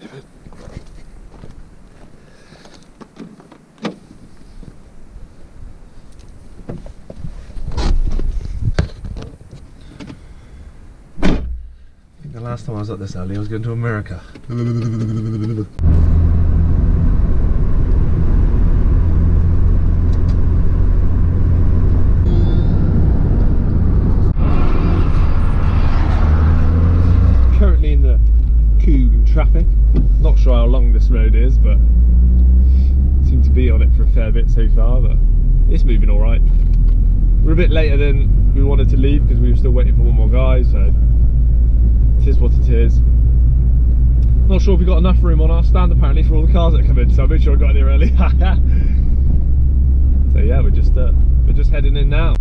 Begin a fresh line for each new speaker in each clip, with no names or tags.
The last time I was up this alley, I was going to America. Currently in the Coombe traffic. Not sure how long this road is, but seem to be on it for a fair bit so far. But it's moving all right. We're a bit later than we wanted to leave because we were still waiting for one more guy. So. It is what it is. Not sure if we got enough room on our stand apparently for all the cars that come in, so I made sure I got in here early. So yeah, we're just heading in now.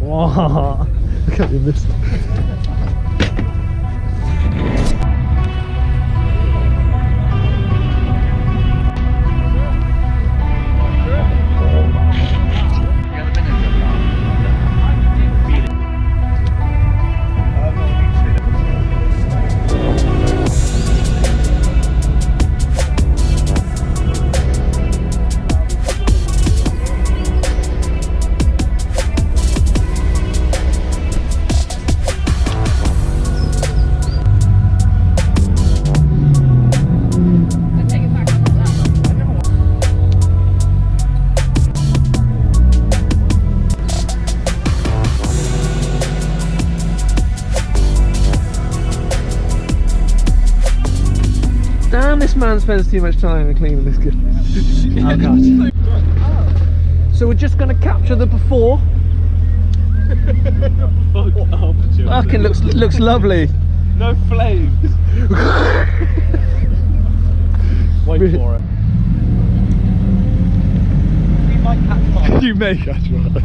Wow, look at you missing. Damn, this man spends too much time in cleaning this good. Oh god. So we're just going to capture the before. Fucking looks lovely.
No flames. Wait for it. We might catch fire.
You may catch fire.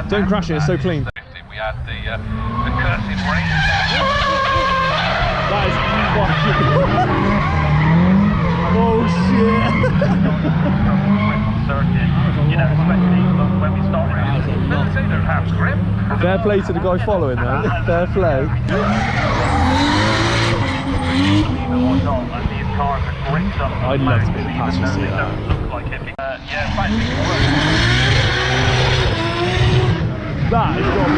Don't crash it, it's so clean.
We had the cursed rain.
That is fucking... Oh shit!
You know, especially when we started, they're perhaps grim.
Fair play to the guy following though, fair play. I'd love to be the passenger to see that. That is got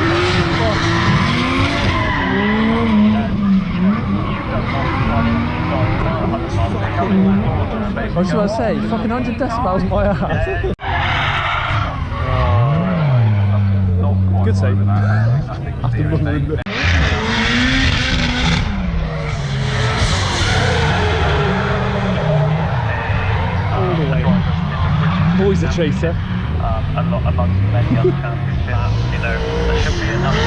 I was about to say, fucking 100 decibels my ass. Good save. All the way. Always a chaser.
Amongst many other countries, you know, there should be enough for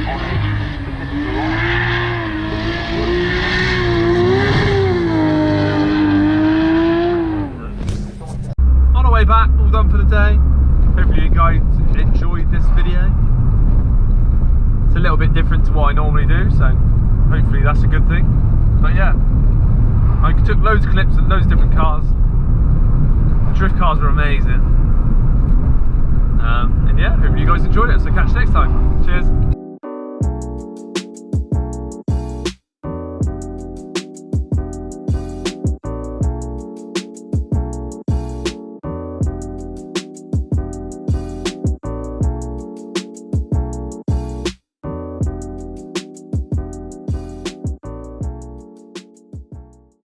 On our way back, all done for the day. Hopefully you guys enjoyed this video. It's a little bit different to what I normally do, so hopefully that's a good thing. But yeah, I took loads of clips of loads of different cars. The drift cars were amazing. And yeah, hopefully you guys enjoyed it, so catch you next time. Cheers.